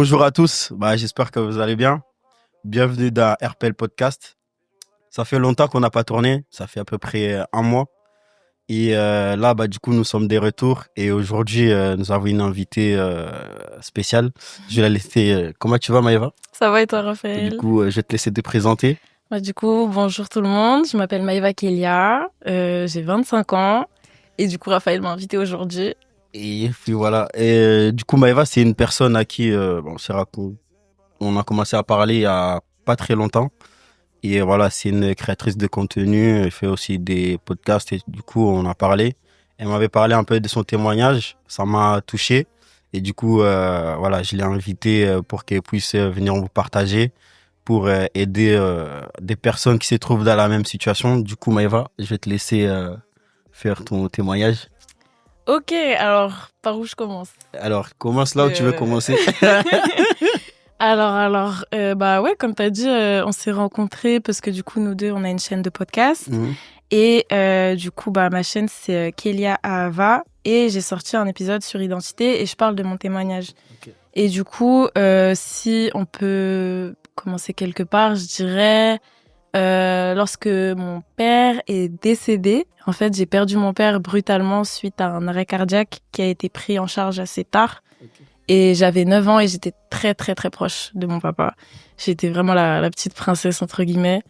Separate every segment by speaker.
Speaker 1: Bonjour à tous, j'espère que vous allez bien. Bienvenue dans RPL Podcast. Ça fait longtemps qu'on n'a pas tourné, ça fait à peu près un mois. Et là, du coup, nous sommes des retours. Et aujourd'hui, nous avons une invitée spéciale. Je vais la laisser. Comment tu vas, Maëva?
Speaker 2: Ça va et toi,
Speaker 1: Du
Speaker 2: Raphaël?
Speaker 1: coup, je vais te laisser te présenter.
Speaker 2: Bonjour tout le monde. Je m'appelle Maëva Kélia. J'ai 25 ans. Et du coup, Raphaël m'a invitée aujourd'hui.
Speaker 1: Et puis voilà. Et du coup, Maëva, c'est une personne à qui on a commencé à parler il y a pas très longtemps. Et voilà, c'est une créatrice de contenu. Elle fait aussi des podcasts. Et du coup, on a parlé. Elle m'avait parlé un peu de son témoignage. Ça m'a touché. Et du coup, voilà, je l'ai invitée pour qu'elle puisse venir vous partager, pour aider des personnes qui se trouvent dans la même situation. Du coup, Maëva, je vais te laisser faire ton témoignage.
Speaker 2: Ok, alors, par où je commence?
Speaker 1: Alors, commence là où tu veux commencer.
Speaker 2: Ouais, comme tu as dit, on s'est rencontrés parce que du coup, nous deux, on a une chaîne de podcast.
Speaker 1: Mhm.
Speaker 2: Et du coup, ma chaîne, c'est Kélia Ahava. Et j'ai sorti un épisode sur identité et je parle de mon témoignage.
Speaker 1: Ok.
Speaker 2: Et du coup, si on peut commencer quelque part, je dirais, lorsque mon père est décédé, en fait, j'ai perdu mon père brutalement suite à un arrêt cardiaque qui a été pris en charge assez tard.
Speaker 1: Ok.
Speaker 2: Et j'avais 9 ans et j'étais très, très, très proche de mon papa. J'étais vraiment la petite princesse, entre guillemets.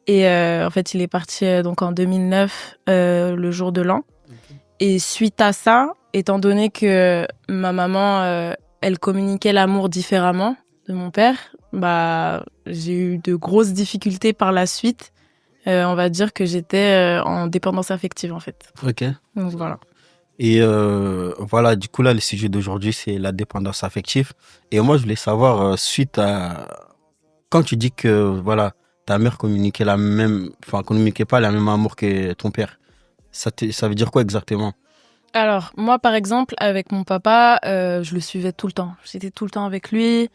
Speaker 2: Et en fait, il est parti donc en 2009, le jour de l'an.
Speaker 1: Ok.
Speaker 2: Et suite à ça, étant donné que ma maman, elle communiquait l'amour différemment de mon père, j'ai eu de grosses difficultés par la suite. On va dire que j'étais en dépendance affective, en fait.
Speaker 1: Ok.
Speaker 2: Donc voilà.
Speaker 1: Et voilà, du coup, là, le sujet d'aujourd'hui, c'est la dépendance affective. Et moi, je voulais savoir, suite à... Quand tu dis que, voilà, ta mère communiquait communiquait pas le même amour que ton père, ça veut dire quoi exactement?
Speaker 2: Alors, moi, par exemple, avec mon papa, je le suivais tout le temps. J'étais tout le temps avec lui.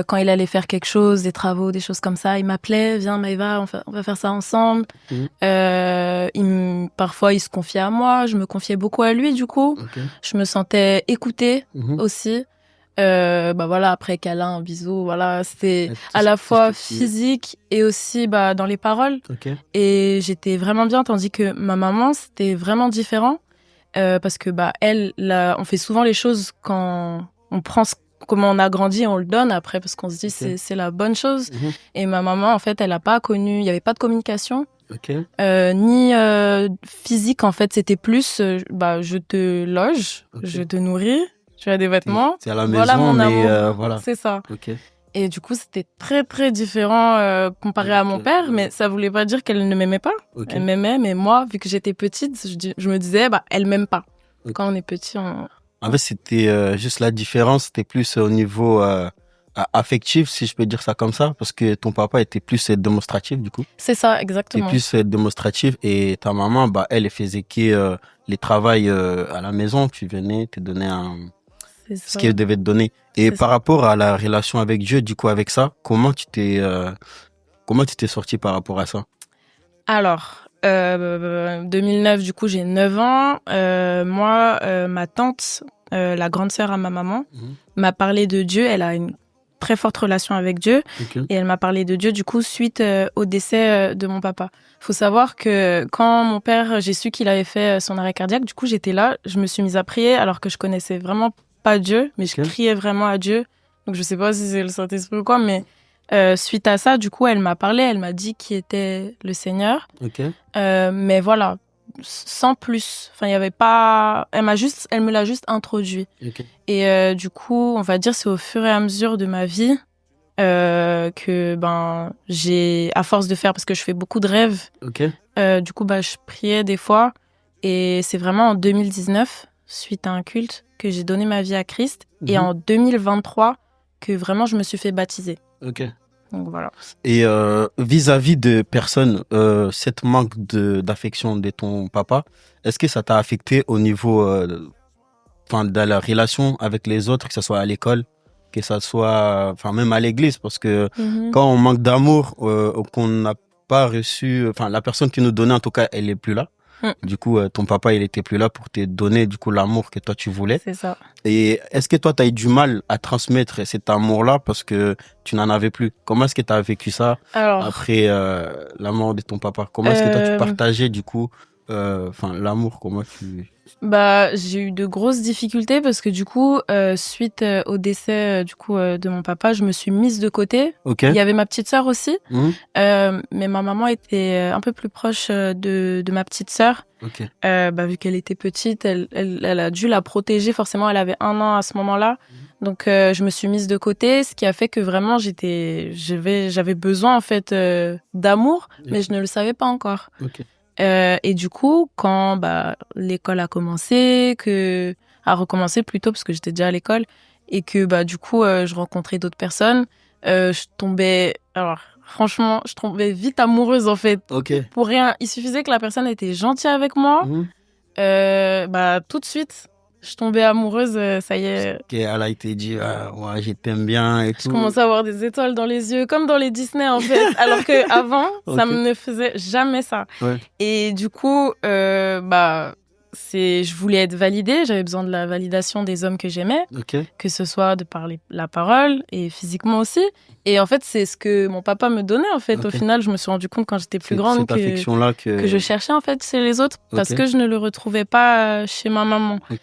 Speaker 2: Quand il allait faire quelque chose, des travaux, des choses comme ça, il m'appelait, viens Maëva, on va faire ça ensemble.
Speaker 1: Mhm.
Speaker 2: Parfois, il se confiait à moi, je me confiais beaucoup à lui, du coup.
Speaker 1: Ok.
Speaker 2: Je me sentais écoutée
Speaker 1: Mhm.
Speaker 2: aussi. Après câlin, bisous, voilà, c'était
Speaker 1: Et tout
Speaker 2: à
Speaker 1: ce-
Speaker 2: la
Speaker 1: tout ce
Speaker 2: fois
Speaker 1: que tu-
Speaker 2: physique et aussi dans les paroles.
Speaker 1: Ok.
Speaker 2: Et j'étais vraiment bien, tandis que ma maman, c'était vraiment différent. Parce que on fait souvent les choses quand on prend comment on a grandi, on le donne après parce qu'on se dit
Speaker 1: Ok.
Speaker 2: c'est la bonne chose.
Speaker 1: Mhm.
Speaker 2: Et ma maman, en fait, elle a pas connu, il y avait pas de communication,
Speaker 1: Ok.
Speaker 2: ni physique. En fait, c'était plus, je te loge,
Speaker 1: Ok.
Speaker 2: je te nourris, tu as des vêtements,
Speaker 1: C'est à la
Speaker 2: voilà
Speaker 1: maison,
Speaker 2: mon
Speaker 1: mais
Speaker 2: amour,
Speaker 1: voilà.
Speaker 2: c'est ça.
Speaker 1: Ok.
Speaker 2: Et du coup, c'était très très différent comparé à mon
Speaker 1: Ok.
Speaker 2: père, mais ça voulait pas dire qu'elle ne m'aimait pas.
Speaker 1: Ok.
Speaker 2: Elle m'aimait, mais moi, vu que j'étais petite, je me disais, elle m'aime pas.
Speaker 1: Ok.
Speaker 2: Quand on est petit,
Speaker 1: En fait, c'était juste la différence, c'était plus au niveau affectif, si je peux dire ça comme ça, parce que ton papa était plus démonstratif, du coup.
Speaker 2: c'est ça,
Speaker 1: C'était
Speaker 2: exactement.
Speaker 1: plus démonstratif, et ta maman, elle faisait que les travails à la maison, tu venais, te donnais
Speaker 2: C'est
Speaker 1: ce
Speaker 2: ça.
Speaker 1: qu'elle devait te donner. Et
Speaker 2: C'est
Speaker 1: par rapport à la relation avec Dieu, du coup, avec ça, comment tu t'es sorti par rapport à ça?
Speaker 2: Alors, 2009, du coup, j'ai 9 ans. Ma tante, la grande sœur à ma maman,
Speaker 1: Mhm.
Speaker 2: m'a parlé de Dieu. Elle a une très forte relation avec Dieu.
Speaker 1: Ok.
Speaker 2: Et elle m'a parlé de Dieu, du coup, suite au décès de mon papa. Faut savoir que quand mon père, j'ai su qu'il avait fait son arrêt cardiaque, du coup, j'étais là, je me suis mise à prier alors que je connaissais vraiment pas Dieu, mais je
Speaker 1: Ok.
Speaker 2: criais vraiment à Dieu. Donc, je sais pas si c'est le Saint-Esprit ou quoi, mais suite à ça, du coup, elle m'a parlé, elle m'a dit qui était le Seigneur.
Speaker 1: Ok.
Speaker 2: Mais voilà, sans plus. Enfin, il y avait pas. Elle me l'a juste introduit.
Speaker 1: Ok.
Speaker 2: Et du coup, on va dire, c'est au fur et à mesure de ma vie que j'ai, à force de faire, parce que je fais beaucoup de rêves.
Speaker 1: Ok.
Speaker 2: Du coup, je priais des fois, et c'est vraiment en 2019, suite à un culte, que j'ai donné ma vie à Christ, et
Speaker 1: Mhm.
Speaker 2: en 2023 que vraiment je me suis fait baptiser.
Speaker 1: Ok.
Speaker 2: Donc voilà.
Speaker 1: Et vis-à-vis de personnes, cette manque d'affection de ton papa, est-ce que ça t'a affecté au niveau de la relation avec les autres, que ce soit à l'école, que ça soit même à l'église, parce que quand on manque d'amour ou qu'on n'a pas reçu, la personne qui nous donnait en tout cas, elle est plus là. Du coup, ton papa, il était plus là pour te donner, du coup, l'amour que toi, tu voulais.
Speaker 2: C'est ça.
Speaker 1: Et est-ce que toi, tu as eu du mal à transmettre cet amour-là parce que tu n'en avais plus? Comment est-ce que tu as vécu ça
Speaker 2: Alors,
Speaker 1: après la mort de ton papa? Comment est-ce que toi, tu
Speaker 2: euh,
Speaker 1: partageais, du coup, l'amour? Comment tu...
Speaker 2: bah, j'ai eu de grosses difficultés parce que du coup, suite au décès de mon papa, je me suis mise de côté.
Speaker 1: Ok.
Speaker 2: Il y avait ma petite sœur aussi,
Speaker 1: Mhm.
Speaker 2: mais ma maman était un peu plus proche de ma petite sœur.
Speaker 1: Ok.
Speaker 2: Vu qu'elle était petite, elle a dû la protéger. Forcément, elle avait 1 an à ce moment-là. Donc, je me suis mise de côté, ce qui a fait que vraiment, j'avais besoin en fait d'amour, mais je ne le savais pas encore.
Speaker 1: Ok.
Speaker 2: Et du coup, quand l'école a recommencé plutôt parce que j'étais déjà à l'école et que du coup je rencontrais d'autres personnes, franchement, je tombais vite amoureuse en fait.
Speaker 1: Ok.
Speaker 2: Pour rien, il suffisait que la personne était gentille avec moi,
Speaker 1: Mhm.
Speaker 2: tout de suite, je tombais amoureuse, ça y est.
Speaker 1: Elle a été dit, ah, ouais, je t'aime bien et
Speaker 2: Je
Speaker 1: tout.
Speaker 2: commençais à avoir des étoiles dans les yeux, comme dans les Disney en fait. Alors que avant, ça
Speaker 1: Ok.
Speaker 2: ne faisait jamais ça.
Speaker 1: Ouais.
Speaker 2: Et du coup, je voulais être validée. J'avais besoin de la validation des hommes que j'aimais,
Speaker 1: Ok.
Speaker 2: que ce soit de parler la parole et physiquement aussi. Et en fait, c'est ce que mon papa me donnait. En fait,
Speaker 1: Ok.
Speaker 2: au final, je me suis rendu compte quand j'étais plus grande
Speaker 1: Cette affection-là
Speaker 2: que je cherchais en fait chez les autres parce
Speaker 1: Ok.
Speaker 2: que je ne le retrouvais pas chez ma maman.
Speaker 1: Ok.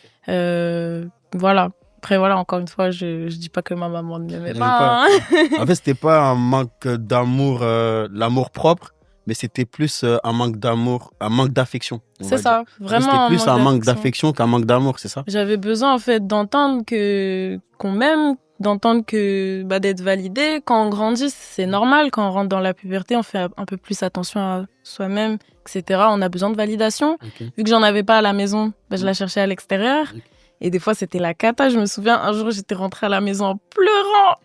Speaker 2: Voilà. Après, voilà, encore une fois, je dis pas que ma maman ne m'aimait
Speaker 1: J'avais
Speaker 2: pas.
Speaker 1: En fait, c'était pas un manque d'amour, l'amour propre, mais c'était plus un manque d'amour, un manque d'affection.
Speaker 2: C'est ça,
Speaker 1: C'était
Speaker 2: vraiment
Speaker 1: plus
Speaker 2: un
Speaker 1: un manque
Speaker 2: manque d'affection.
Speaker 1: d'affection qu'un manque d'amour, c'est ça?
Speaker 2: J'avais besoin, en fait, d'entendre qu'on m'aime, d'entendre d'être validé. Quand on grandit, c'est normal. Quand on rentre dans la puberté, on fait un peu plus attention à soi-même, etc. On a besoin de validation.
Speaker 1: Ok.
Speaker 2: Vu que j'en avais pas à la maison, je la cherchais à l'extérieur.
Speaker 1: Ok.
Speaker 2: Et des fois, c'était la cata. Je me souviens, un jour, j'étais rentrée à la maison en pleurant.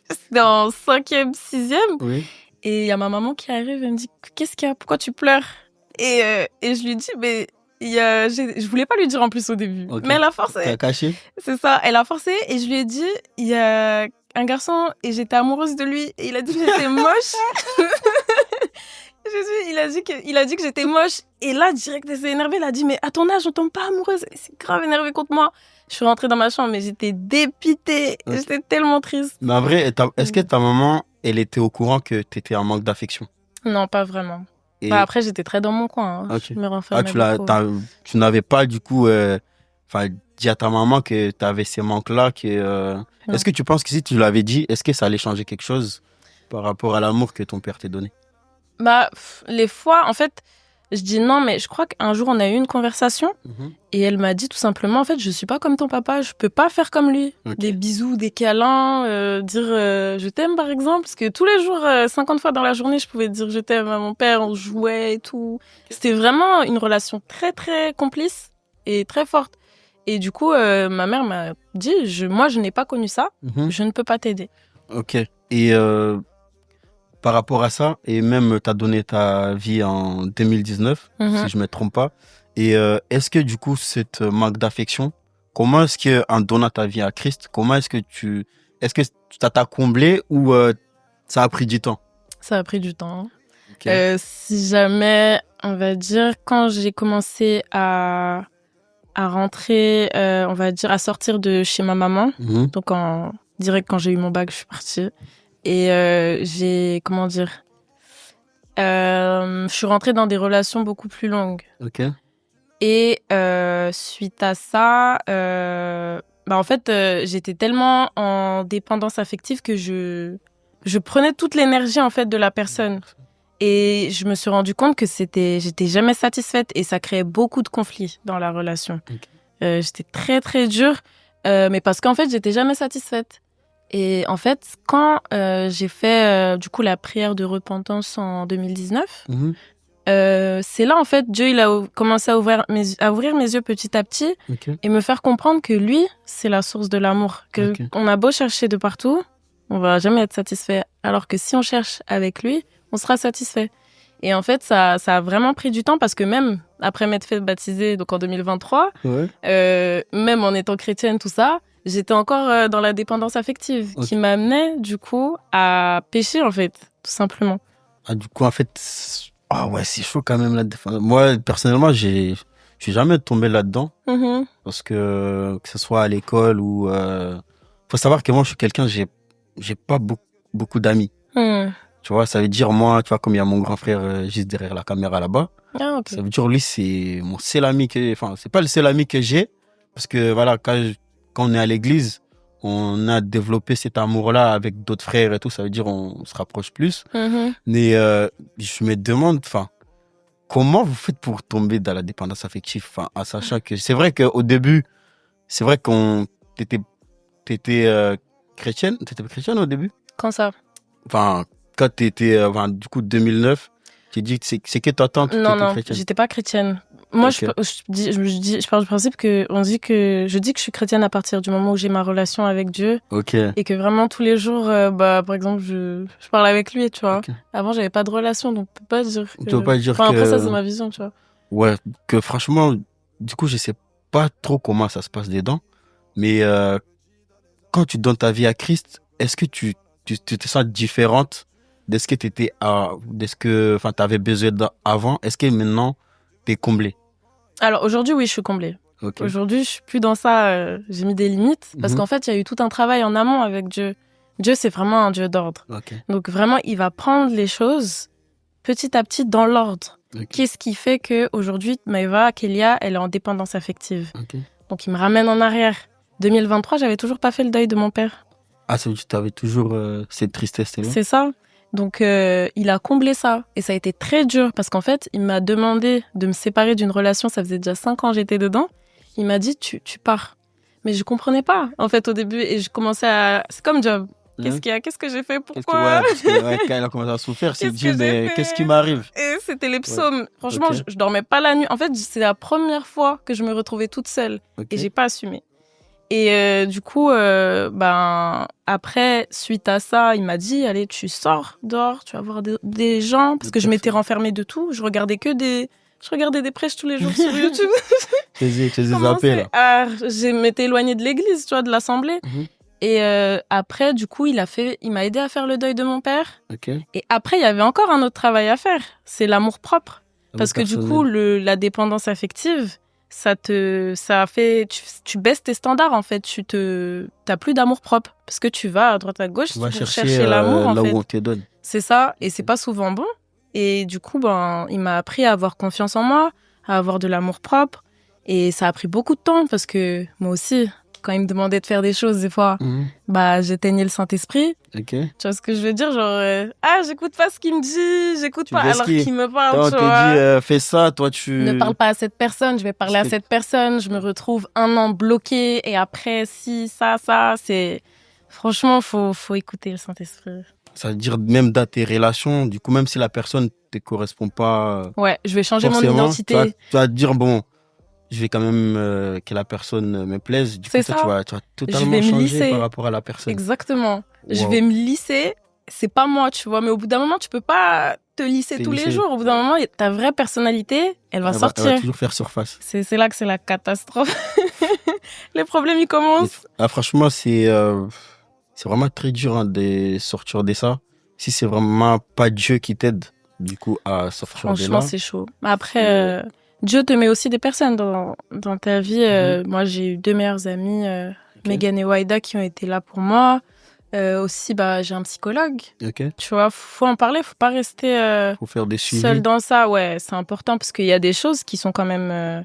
Speaker 2: C'était en 5e, 6e.
Speaker 1: Oui.
Speaker 2: Et il y a ma maman qui arrive et me dit « Qu'est-ce qu'il y a? Pourquoi tu pleures ?» Et je lui dis « Mais je voulais pas lui dire en plus au début.
Speaker 1: Ok.
Speaker 2: Mais elle a forcé. »
Speaker 1: T'as caché?
Speaker 2: C'est ça, elle a forcé et je lui ai dit « Il y a un garçon et j'étais amoureuse de lui et il a dit que j'étais moche. » Il a dit que j'étais moche. Et là, direct, elle s'est énervée. Elle a dit « Mais à ton âge, on tombe pas amoureuse. » C'est grave énervé contre moi. Je suis rentrée dans ma chambre, mais j'étais dépitée.
Speaker 1: Ok.
Speaker 2: J'étais tellement triste.
Speaker 1: Mais en vrai, est-ce que ta maman, elle était au courant que t'étais en manque d'affection?
Speaker 2: Non, pas vraiment.
Speaker 1: Et
Speaker 2: Après, j'étais très dans mon coin. Hein.
Speaker 1: Ok.
Speaker 2: Je me renfermais beaucoup.
Speaker 1: Tu n'avais pas du coup, dit à ta maman que tu avais ces manques-là.
Speaker 2: Non.
Speaker 1: Est-ce que tu penses que si tu l'avais dit, est-ce que ça allait changer quelque chose par rapport à l'amour que ton père t'a donné?
Speaker 2: Les fois, en fait, je dis non, mais je crois qu'un jour, on a eu une conversation et elle m'a dit tout simplement, en fait, je suis pas comme ton papa, je peux pas faire comme lui.
Speaker 1: Ok.
Speaker 2: Des bisous, des câlins, dire je t'aime, par exemple, parce que tous les jours, 50 fois dans la journée, je pouvais dire je t'aime à mon père, on jouait et tout. C'était vraiment une relation très, très complice et très forte. Et du coup, ma mère m'a dit, moi, je n'ai pas connu ça, je ne peux pas t'aider.
Speaker 1: Ok. Et par rapport à ça, et même tu as donné ta vie en 2019, si je ne me trompe pas. Et est-ce que du coup, cette manque d'affection, comment est-ce qu'en donnant ta vie à Christ, est-ce que ça t'a comblé ou ça a pris du temps?
Speaker 2: Ça a pris du temps.
Speaker 1: Ok.
Speaker 2: Si jamais, on va dire, quand j'ai commencé à rentrer, on va dire, à sortir de chez ma maman, donc direct quand j'ai eu mon bac, je suis partie. Et je suis rentrée dans des relations beaucoup plus longues.
Speaker 1: Ok.
Speaker 2: Et suite à ça, en fait, j'étais tellement en dépendance affective que je prenais toute l'énergie en fait de la personne. Et je me suis rendu compte que j'étais jamais satisfaite et ça créait beaucoup de conflits dans la relation. Okay. J'étais très très dure, mais parce qu'en fait, j'étais jamais satisfaite. Et en fait, quand j'ai fait du coup la prière de repentance en 2019, c'est là en fait Dieu il a commencé à ouvrir mes yeux petit à petit et me faire comprendre que lui c'est la source de l'amour. Que on a beau chercher de partout, on va jamais être satisfait. Alors que si on cherche avec lui, on sera satisfait. Et en fait, ça a vraiment pris du temps parce que même après m'être fait baptiser, donc en 2023, même en étant chrétienne, tout ça, j'étais encore dans la dépendance affective qui m'amenait du coup à pécher en fait, tout simplement.
Speaker 1: Ah, du coup, en fait, Ah ouais, c'est chaud quand même là. Moi, personnellement, je suis jamais tombé là-dedans
Speaker 2: Mhm.
Speaker 1: parce que ce soit à l'école ou faut savoir que moi, je suis quelqu'un, j'ai pas beaucoup d'amis.
Speaker 2: Hmm.
Speaker 1: Tu vois, ça veut dire moi, tu vois, comme il y a mon grand frère juste derrière la caméra là-bas,
Speaker 2: Ah,
Speaker 1: ça
Speaker 2: ok.
Speaker 1: veut dire lui, c'est mon seul ami enfin, c'est pas le seul ami que j'ai parce que voilà, quand on est à l'église, on a développé cet amour-là avec d'autres frères et tout, ça veut dire on se rapproche plus.
Speaker 2: Mhm.
Speaker 1: Mais je me demande, enfin, comment vous faites pour tomber dans la dépendance affective, enfin, en sachant que c'est vrai qu'au début, c'est vrai qu'on t'étais chrétienne, t'étais chrétienne au début?
Speaker 2: Quand ça?
Speaker 1: Enfin, quand t'étais, enfin, du coup, 2009, tu dis que c'est que ta tante qui
Speaker 2: Non,
Speaker 1: était
Speaker 2: non,
Speaker 1: chrétienne.
Speaker 2: j'étais pas chrétienne. Moi,
Speaker 1: Ok,
Speaker 2: je pars du principe que je dis que je suis chrétienne à partir du moment où j'ai ma relation avec Dieu
Speaker 1: ok,
Speaker 2: et que vraiment tous les jours, bah, par exemple, je parle avec lui, tu vois.
Speaker 1: ok.
Speaker 2: Avant, j'avais pas de relation, donc on peut pas dire
Speaker 1: Tu veux
Speaker 2: que.
Speaker 1: pas dire
Speaker 2: Enfin, après ça, c'est
Speaker 1: que,
Speaker 2: ma vision, tu vois.
Speaker 1: ouais, que franchement, du coup, je sais pas trop comment ça se passe dedans, mais quand tu donnes ta vie à Christ, est-ce que tu te sens différente de ce que tu étais de ce que enfin tu avais besoin avant? Est-ce que maintenant tu es comblé?
Speaker 2: Alors aujourd'hui, oui, je suis comblée.
Speaker 1: OK.
Speaker 2: Aujourd'hui, je suis plus dans ça. J'ai mis des limites parce
Speaker 1: Mhm.
Speaker 2: qu'en fait, il y a eu tout un travail en amont avec Dieu. Dieu, c'est vraiment un Dieu d'ordre.
Speaker 1: OK.
Speaker 2: Donc vraiment, il va prendre les choses petit à petit dans l'ordre.
Speaker 1: OK.
Speaker 2: Qu'est-ce qui fait que aujourd'hui, Maëva, Kélia, elle est en dépendance affective.
Speaker 1: OK.
Speaker 2: Donc il me ramène en arrière. 2023, j'avais toujours pas fait le deuil de mon père.
Speaker 1: Ah, ça veut dire que tu avais toujours cette tristesse là.
Speaker 2: C'est ça. Donc il a comblé ça et ça a été très dur parce qu'en fait, il m'a demandé de me séparer d'une relation. Ça faisait déjà 5 ans que j'étais dedans. Il m'a dit tu pars. Mais je comprenais pas en fait au début et je commençais à. C'est comme job. Qu'est-ce qu'il y a? Qu'est-ce que j'ai fait? Pourquoi?
Speaker 1: Ouais, parce que ouais, quand elle a commencé à souffrir, c'est
Speaker 2: Qu'est-ce
Speaker 1: dit
Speaker 2: que j'ai
Speaker 1: mais qu'est-ce qui
Speaker 2: fait?
Speaker 1: m'arrive?
Speaker 2: Et c'était les
Speaker 1: Ouais.
Speaker 2: psaumes. Franchement,
Speaker 1: OK.
Speaker 2: je dormais pas la nuit. En fait, c'est la première fois que je me retrouvais toute seule
Speaker 1: OK.
Speaker 2: et j'ai pas assumé. Et du coup, ben après, suite à ça, il m'a dit allez, tu sors dehors, tu vas voir des gens parce que je m'étais renfermée de tout. Je regardais des prêches tous les jours sur YouTube.
Speaker 1: Tu les zappé là.
Speaker 2: Je m'étais éloignée de l'église, tu vois, de l'assemblée.
Speaker 1: Mhm.
Speaker 2: Et après, du coup, il m'a aidé à faire le deuil de mon père.
Speaker 1: OK.
Speaker 2: Et après, il y avait encore un autre travail à faire. C'est l'amour propre. Parce que du
Speaker 1: Personnel.
Speaker 2: coup, la dépendance affective, ça fait, tu baisses tes standards, en fait. T'as plus d'amour propre. Parce que tu vas à droite, à gauche
Speaker 1: Tu vas
Speaker 2: pour
Speaker 1: chercher
Speaker 2: l'amour, en
Speaker 1: là
Speaker 2: fait.
Speaker 1: où on te donne.
Speaker 2: C'est ça. Et c'est pas souvent bon. Et du coup, ben, il m'a appris à avoir confiance en moi, à avoir de l'amour propre. Et ça a pris beaucoup de temps parce que moi aussi, quand il me demandait de faire des choses, des fois,
Speaker 1: Mhm.
Speaker 2: bah, j'éteignais le Saint-Esprit.
Speaker 1: OK.
Speaker 2: Tu vois ce que je veux dire? Genre, j'écoute pas ce qu'il me dit, j'écoute
Speaker 1: Tu
Speaker 2: pas,
Speaker 1: fais ce
Speaker 2: alors
Speaker 1: qui
Speaker 2: qu'il me parle,
Speaker 1: on
Speaker 2: tu
Speaker 1: te
Speaker 2: vois.
Speaker 1: dit fais ça, toi tu
Speaker 2: Ne parle pas à cette personne, je vais parler à
Speaker 1: Parce que-
Speaker 2: cette personne, je me retrouve un an bloquée, et après, si, ça, c'est. Franchement, faut écouter le Saint-Esprit.
Speaker 1: ça veut dire même dans tes relations, du coup, même si la personne te correspond pas
Speaker 2: Ouais, je vais changer mon
Speaker 1: forcément,
Speaker 2: identité.
Speaker 1: tu vas te dire, bon, je vais quand même que la personne me plaise. Du coup,
Speaker 2: C'est
Speaker 1: toi,
Speaker 2: ça.
Speaker 1: tu vas
Speaker 2: Je
Speaker 1: totalement
Speaker 2: vais me
Speaker 1: changer par
Speaker 2: lisser.
Speaker 1: rapport à la personne.
Speaker 2: Exactement. Je
Speaker 1: Wow.
Speaker 2: vais me lisser. C'est pas moi, tu vois, mais au bout d'un moment, tu peux pas te lisser
Speaker 1: T'es
Speaker 2: tous les
Speaker 1: lissé.
Speaker 2: jours. Au bout d'un moment, ta vraie personnalité, elle va
Speaker 1: Elle va
Speaker 2: sortir.
Speaker 1: toujours faire surface.
Speaker 2: C'est là que c'est la catastrophe. Les problèmes, ils commencent.
Speaker 1: Ah, franchement, c'est vraiment très dur hein, de sortir de ça. Si c'est vraiment pas Dieu qui t'aide, du coup, à sortir de
Speaker 2: Franchement,
Speaker 1: là.
Speaker 2: c'est chaud. Après, Dieu te met aussi des personnes dans ta vie. Moi, j'ai eu 2 meilleures amies,
Speaker 1: Ok.
Speaker 2: Megan et Waida, qui ont été là pour moi. Aussi, bah, j'ai un psychologue.
Speaker 1: Ok.
Speaker 2: Tu vois, faut en parler, faut pas rester
Speaker 1: Faut faire des suivis.
Speaker 2: seul dans ça. Ouais, c'est important parce qu'il y a des choses qui sont quand même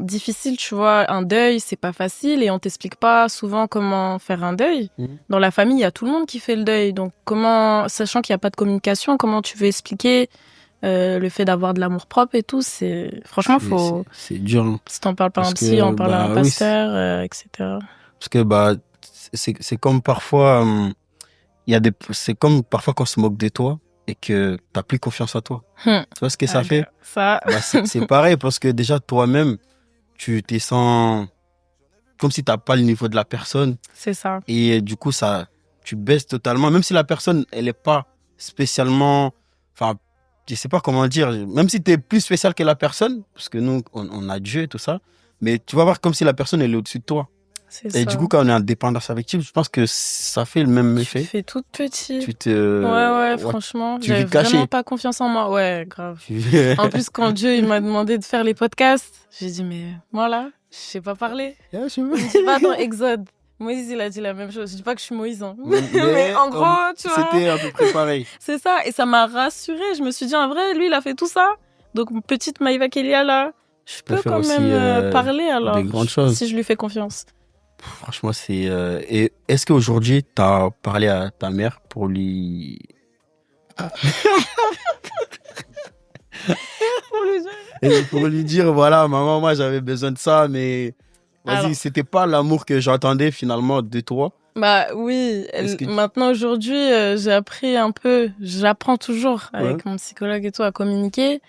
Speaker 2: difficiles, tu vois. Un deuil, c'est pas facile et on t'explique pas souvent comment faire un deuil.
Speaker 1: Mhm.
Speaker 2: Dans la famille, il y a tout le monde qui fait le deuil. Donc, sachant qu'il n'y a pas de communication, comment tu veux expliquer le fait d'avoir de l'amour propre et tout, franchement,
Speaker 1: C'est dur. Hein.
Speaker 2: si t'en parles pas à un
Speaker 1: Parce
Speaker 2: psy,
Speaker 1: que,
Speaker 2: en parle à un
Speaker 1: oui,
Speaker 2: pasteur, etc.
Speaker 1: parce que bah, c'est comme parfois, c'est comme parfois qu'on se moque de toi et que t'as plus confiance en toi. Tu vois ce que ça fait?
Speaker 2: Ça,
Speaker 1: Bah, c'est pareil parce que déjà toi-même, tu te sens comme si t'as pas le niveau de la personne
Speaker 2: c'est ça.
Speaker 1: et du coup tu baisses totalement. Même si la personne, elle est pas spécialement, enfin, je sais pas comment dire. Même si t'es plus spécial que la personne, parce que nous, on a Dieu et tout ça, mais tu vas voir comme si la personne elle est au-dessus de toi.
Speaker 2: C'est
Speaker 1: Et
Speaker 2: ça.
Speaker 1: du coup, quand on est en dépendance affective, je pense que ça fait le même
Speaker 2: Tu
Speaker 1: effet.
Speaker 2: te fais toute petite.
Speaker 1: Tu te...
Speaker 2: Ouais, franchement,
Speaker 1: tu
Speaker 2: j'avais
Speaker 1: vis caché.
Speaker 2: vraiment pas confiance en moi. Ouais, grave. En plus, quand Dieu il m'a demandé de faire les podcasts, j'ai dit, mais moi là, je sais pas parler.
Speaker 1: Yeah, je
Speaker 2: Il me dit pas dans Exode. Moïse, il a dit la même chose. Je dis pas que je suis Moïse, hein. Mais
Speaker 1: Mais
Speaker 2: en gros, tu vois,
Speaker 1: c'était à peu près pareil.
Speaker 2: c'est ça. Et ça m'a rassurée. Je me suis dit, en vrai, lui, il a fait tout ça. Donc, petite Maïva Kelia, là, je peux
Speaker 1: faire
Speaker 2: quand
Speaker 1: aussi,
Speaker 2: même parler alors.
Speaker 1: des grandes choses.
Speaker 2: Si je lui fais confiance.
Speaker 1: Franchement, c'est... Et est-ce qu'aujourd'hui, tu as parlé à ta mère pour lui... pour lui dire, voilà, maman, moi, j'avais besoin de ça, mais... Vas-y,
Speaker 2: Alors.
Speaker 1: c'était pas l'amour que j'attendais finalement de toi.
Speaker 2: Bah oui, maintenant aujourd'hui, j'ai appris un peu, j'apprends toujours avec mon psychologue et tout à communiquer.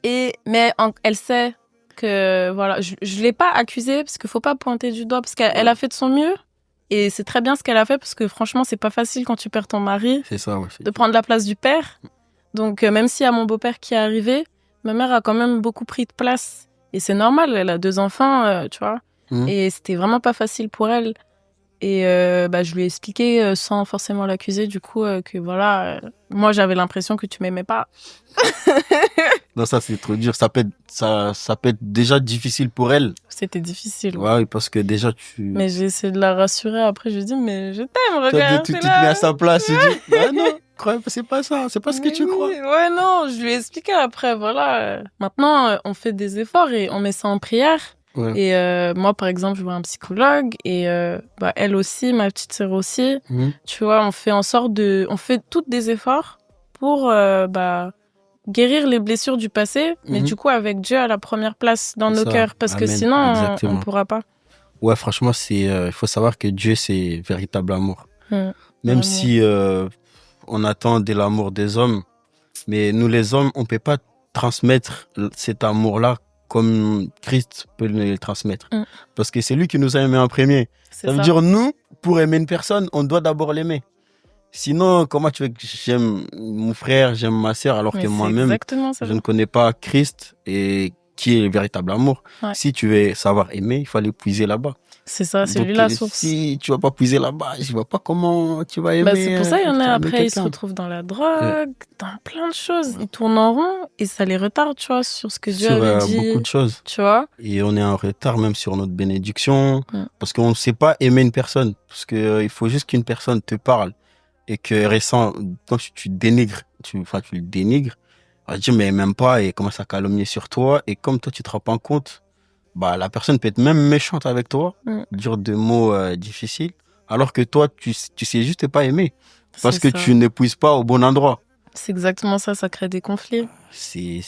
Speaker 2: Mais elle sait que voilà, je l'ai pas accusée parce qu'il faut pas pointer du doigt parce qu'elle a fait de son mieux et c'est très bien ce qu'elle a fait parce que franchement, c'est pas facile quand tu perds ton mari
Speaker 1: C'est ça, ouais,
Speaker 2: de prendre la place du père. Donc même s'il y a mon beau-père qui est arrivé, ma mère a quand même beaucoup pris de place et c'est normal, elle a 2 enfants, tu vois. Et c'était vraiment pas facile pour elle. Et je lui ai expliqué sans forcément l'accuser du coup que voilà, moi j'avais l'impression que tu m'aimais pas.
Speaker 1: Non, ça c'est trop dur. Ça peut être déjà difficile pour elle.
Speaker 2: C'était difficile.
Speaker 1: Ouais, parce que déjà tu...
Speaker 2: Mais j'ai essayé de la rassurer. Après je lui ai dit mais je t'aime, regarde.
Speaker 1: Tu te mets à sa place. Tu dis bah non, c'est pas ça, c'est pas ce que tu crois.
Speaker 2: Ouais non, je lui ai expliqué après voilà. Maintenant on fait des efforts et on met ça en prière. Ouais. Et moi, par exemple, je vois un psychologue et elle aussi, ma petite sœur aussi. Tu vois, on fait en sorte on fait toutes des efforts pour guérir les blessures du passé, mais du coup avec Dieu à la première place dans nos cœurs, parce que sinon on pourra pas.
Speaker 1: Ouais, franchement, il faut savoir que Dieu c'est véritable amour. Même si on attend de l'amour des hommes, mais nous les hommes, on peut pas transmettre cet amour-là comme Christ peut le transmettre. Parce que c'est lui qui nous a aimés en premier. Ça veut dire, nous, pour aimer une personne, on doit d'abord l'aimer. Sinon, comment tu veux que j'aime mon frère, j'aime ma sœur, alors que moi-même, je ne connais pas Christ et qui est le véritable amour. Ouais. Si tu veux savoir aimer, il faut aller puiser là-bas.
Speaker 2: C'est ça, c'est lui la source.
Speaker 1: Si tu vas pas puiser là-bas, je vois pas comment tu vas aimer.
Speaker 2: C'est pour ça, il y en a après, ils se retrouvent dans la drogue, dans plein de choses. Ils tournent en rond et ça les retarde, tu vois, sur ce que Dieu avait dit.
Speaker 1: Sur beaucoup de choses.
Speaker 2: Tu vois.
Speaker 1: Et on est en retard même sur notre bénédiction, parce qu'on ne sait pas aimer une personne. Parce que il faut juste qu'une personne te parle et que récent, quand tu dénigres, tu le dénigres, on va dire mais même pas et commence à calomnier sur toi. Et comme toi, tu te rends pas compte, la personne peut être même méchante avec toi, dire des mots difficiles, alors que toi, tu sais juste pas aimer. Parce que tu n'épouses pas au bon endroit.
Speaker 2: C'est exactement ça, ça crée des conflits.
Speaker 1: C'est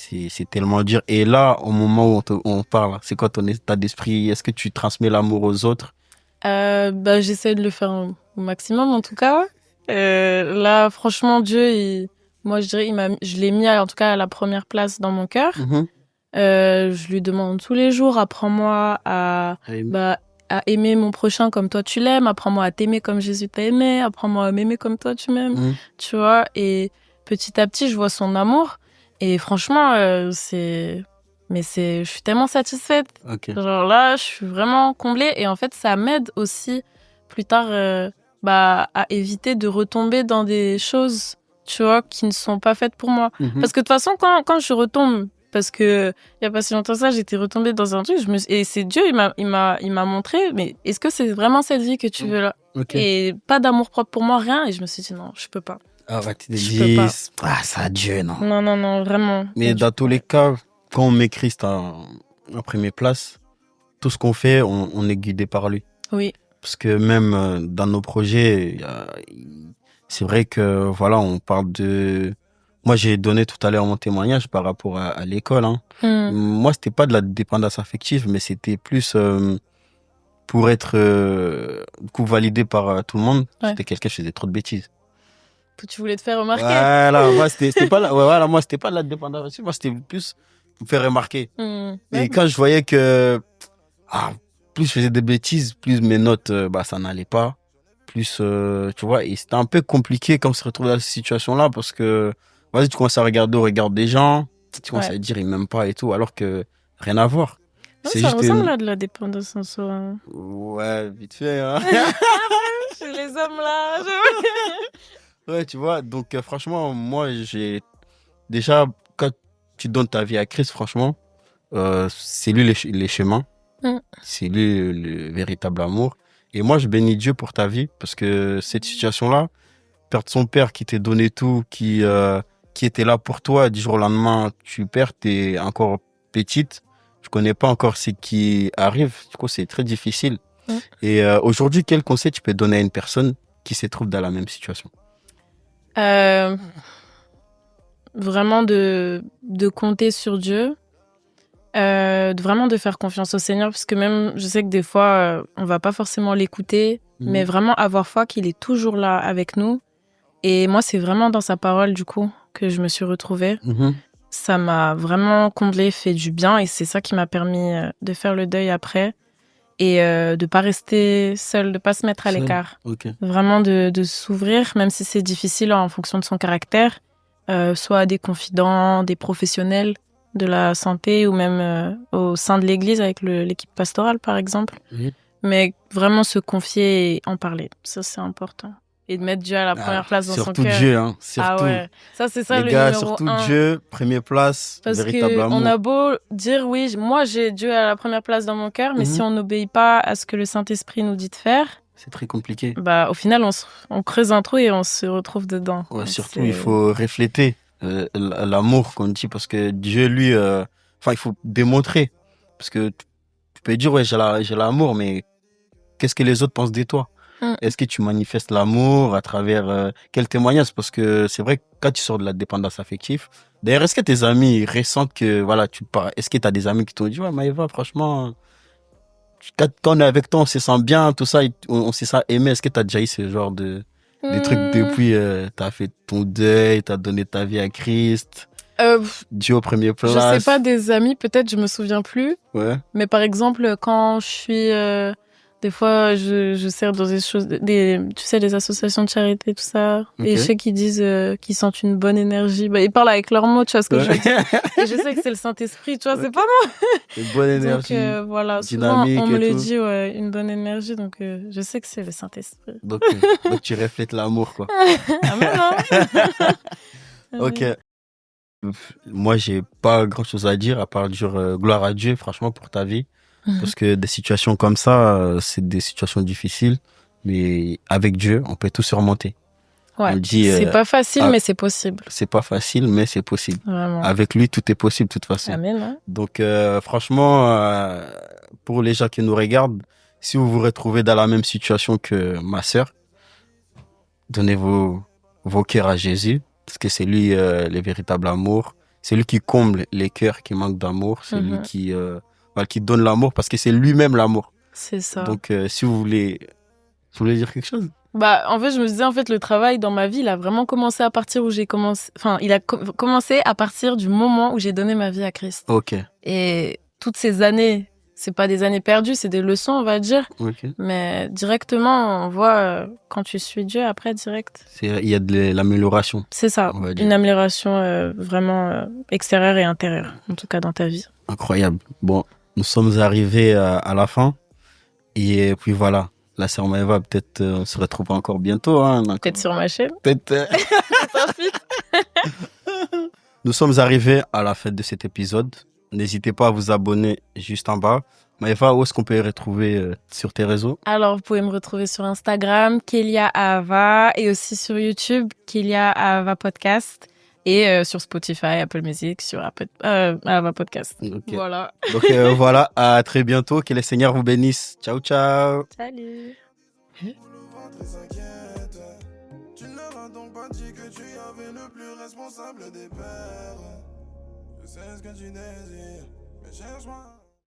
Speaker 1: tellement dur. Et là, au moment où on parle, c'est quoi ton état d'esprit? Est-ce que tu transmets l'amour aux autres?
Speaker 2: J'essaie de le faire au maximum, en tout cas. Là, franchement, Dieu, moi, je dirais, je l'ai mis, en tout cas, à la première place dans mon cœur. Je lui demande tous les jours, apprends-moi à aimer mon prochain comme toi tu l'aimes, apprends-moi à t'aimer comme Jésus t'a aimé, apprends-moi à m'aimer comme toi tu m'aimes, tu vois. Et petit à petit, je vois son amour. Et franchement, je suis tellement satisfaite. Okay. Genre là, je suis vraiment comblée. Et en fait, ça m'aide aussi plus tard à éviter de retomber dans des choses, tu vois, qui ne sont pas faites pour moi. Parce que de toute façon, quand je retombe, parce que il y a pas si longtemps ça, j'étais retombée dans un truc, et c'est Dieu, il m'a montré, mais est-ce que c'est vraiment cette vie que tu veux là? Et pas d'amour propre pour moi, rien. Et je me suis dit non, je peux pas.
Speaker 1: Tu te dis, ça Dieu, non.
Speaker 2: Non, vraiment.
Speaker 1: Mais dans tous les cas, quand on met Christ en première place, tout ce qu'on fait, on est guidé par lui.
Speaker 2: Oui.
Speaker 1: Parce que même dans nos projets, c'est vrai que voilà, on parle de... Moi, j'ai donné tout à l'heure mon témoignage par rapport à l'école. Moi, c'était pas de la dépendance affective, mais c'était plus pour être validé par tout le monde. Ouais. J'étais quelqu'un qui faisait trop de bêtises.
Speaker 2: Que tu voulais te faire remarquer.
Speaker 1: Voilà, moi, c'était pas moi, c'était pas de la dépendance affective. Moi, c'était plus me faire remarquer. Et quand je voyais que plus je faisais des bêtises, plus mes notes, ça n'allait pas. Plus, tu vois, et c'était un peu compliqué quand on se retrouve dans cette situation-là parce que tu commences à regarder au regard des gens, tu commences à dire ils m'aiment pas et tout, alors que rien à voir.
Speaker 2: Ouais,
Speaker 1: C'est
Speaker 2: ça
Speaker 1: juste
Speaker 2: ressemble à de la dépendance en soi. Hein.
Speaker 1: Ouais, vite fait, hein.
Speaker 2: Chez les hommes là.
Speaker 1: Ouais, tu vois, donc franchement, moi, j'ai déjà, quand tu donnes ta vie à Christ, franchement, c'est lui les chemins,
Speaker 2: Mm.
Speaker 1: c'est lui le véritable amour. Et moi, je bénis Dieu pour ta vie, parce que cette situation-là, perdre son père qui t'ait donné tout, qui était là pour toi, du jour au lendemain, tu perds, t'es encore petite, je connais pas encore ce qui arrive, du coup, c'est très difficile.
Speaker 2: Mm.
Speaker 1: Et aujourd'hui, quel conseil tu peux donner à une personne qui se trouve dans la même situation?
Speaker 2: Vraiment de compter sur Dieu, vraiment de faire confiance au Seigneur, parce que même, je sais que des fois, on va pas forcément l'écouter, mais vraiment avoir foi qu'il est toujours là avec nous. Et moi, c'est vraiment dans sa parole, du coup, que je me suis retrouvée.
Speaker 1: Mhm.
Speaker 2: Ça m'a vraiment comblée, fait du bien, et c'est ça qui m'a permis de faire le deuil après, et de pas rester seule, de pas se mettre à
Speaker 1: Seul.
Speaker 2: l'écart.
Speaker 1: Ok.
Speaker 2: Vraiment de s'ouvrir, même si c'est difficile en fonction de son caractère, soit à des confidents, des professionnels de la santé ou même au sein de l'église avec l'équipe pastorale, par exemple.
Speaker 1: Oui.
Speaker 2: Mais vraiment se confier et en parler, ça c'est important. Et de mettre Dieu à la première place dans son
Speaker 1: Surtout
Speaker 2: cœur.
Speaker 1: Dieu, hein. Surtout.
Speaker 2: Ah ouais, ça c'est ça
Speaker 1: Les
Speaker 2: le
Speaker 1: gars,
Speaker 2: numéro
Speaker 1: surtout
Speaker 2: 1.
Speaker 1: Dieu, première place,
Speaker 2: Parce
Speaker 1: véritable
Speaker 2: que on
Speaker 1: amour.
Speaker 2: a beau dire oui, moi j'ai Dieu à la première place dans mon cœur, mais
Speaker 1: Mhm.
Speaker 2: si on n'obéit pas à ce que le Saint-Esprit nous dit de faire,
Speaker 1: C'est très compliqué.
Speaker 2: bah au final on creuse un trou et on se retrouve dedans.
Speaker 1: Ouais,
Speaker 2: Donc,
Speaker 1: surtout, il faut refléter l'amour qu'on dit, parce que Dieu, lui, il faut démontrer. Parce que tu peux dire, ouais, j'ai l'amour, mais qu'est-ce que les autres pensent de toi?
Speaker 2: Mm.
Speaker 1: Est-ce que tu manifestes l'amour à travers quel témoignage? Parce que c'est vrai que quand tu sors de la dépendance affective, d'ailleurs, est-ce que tes amis ressentent que, voilà, tu pars? Est-ce que tu as des amis qui t'ont dit, ouais, Maëva, franchement, quand on est avec toi, on se sent bien, tout ça, on se sent aimé. Est-ce que tu as déjà eu ce genre des trucs depuis, tu as fait ton deuil, tu as donné ta vie à Christ, Dieu au premier
Speaker 2: Je
Speaker 1: place?
Speaker 2: sais pas des amis, peut-être je me souviens plus.
Speaker 1: Ouais.
Speaker 2: Mais par exemple, quand je suis, des fois, je sers dans des choses, tu sais, des associations de charité, tout ça.
Speaker 1: Ok.
Speaker 2: Et je sais qu'ils disent qu'ils sentent une bonne énergie. Bah, ils parlent avec leurs mots, tu vois ce que je veux dire. Et je sais que c'est le Saint-Esprit, tu vois, c'est pas moi.
Speaker 1: Une bonne énergie,
Speaker 2: Donc voilà, souvent
Speaker 1: dynamique
Speaker 2: on me
Speaker 1: et
Speaker 2: le
Speaker 1: tout.
Speaker 2: dit, ouais, une bonne énergie. Donc je sais que c'est le Saint-Esprit.
Speaker 1: Donc tu reflètes l'amour, quoi.
Speaker 2: Ah mais non.
Speaker 1: Ok. Moi, j'ai pas grand chose à dire à part dire gloire à Dieu, franchement, pour ta vie. Parce que des situations comme ça, c'est des situations difficiles. Mais avec Dieu, on peut tout surmonter.
Speaker 2: Ouais,
Speaker 1: On dit,
Speaker 2: c'est pas facile, mais c'est possible.
Speaker 1: c'est pas facile, mais c'est possible.
Speaker 2: Vraiment.
Speaker 1: Avec lui, tout est possible, de toute façon.
Speaker 2: Amen. Hein.
Speaker 1: Donc, franchement, pour les gens qui nous regardent, si vous vous retrouvez dans la même situation que ma sœur, donnez vos cœurs à Jésus, parce que c'est lui le véritable amour. C'est lui qui comble les cœurs qui manquent d'amour. C'est lui qui donne l'amour, parce que c'est lui-même l'amour.
Speaker 2: C'est ça.
Speaker 1: Donc, si vous voulez dire quelque chose?
Speaker 2: Bah, en fait, je me disais, en fait, le travail dans ma vie, il a vraiment commencé à partir où j'ai commencé, enfin, il a commencé à partir du moment où j'ai donné ma vie à Christ.
Speaker 1: Ok.
Speaker 2: Et toutes ces années, c'est pas des années perdues, c'est des leçons, on va dire.
Speaker 1: Ok.
Speaker 2: Mais directement, on voit quand tu suis Dieu, après, direct.
Speaker 1: Il y a de l'amélioration.
Speaker 2: C'est ça,
Speaker 1: On va dire.
Speaker 2: une amélioration vraiment extérieure et intérieure, en tout cas dans ta vie.
Speaker 1: Incroyable. Bon, nous sommes arrivés à la fin. Et puis voilà, la sœur Maëva, peut-être on se retrouvera encore bientôt. Hein,
Speaker 2: Peut-être sur ma chaîne.
Speaker 1: peut-être. Nous sommes arrivés à la fin de cet épisode. N'hésitez pas à vous abonner juste en bas. Maëva, où est-ce qu'on peut les retrouver sur tes réseaux?
Speaker 2: Alors, vous pouvez me retrouver sur Instagram, Kélia Ahava, et aussi sur YouTube, Kélia Ahava Podcast, et sur Spotify, Apple Music, sur Ahava Podcast.
Speaker 1: Okay.
Speaker 2: Voilà.
Speaker 1: Donc voilà, à très bientôt. Que le Seigneur vous bénisse. Ciao, ciao.
Speaker 2: Salut.
Speaker 3: Tu ne leur as donc pas dit que tu avais le plus responsable des pères. Je sais ce que tu désires, mais cherche-moi.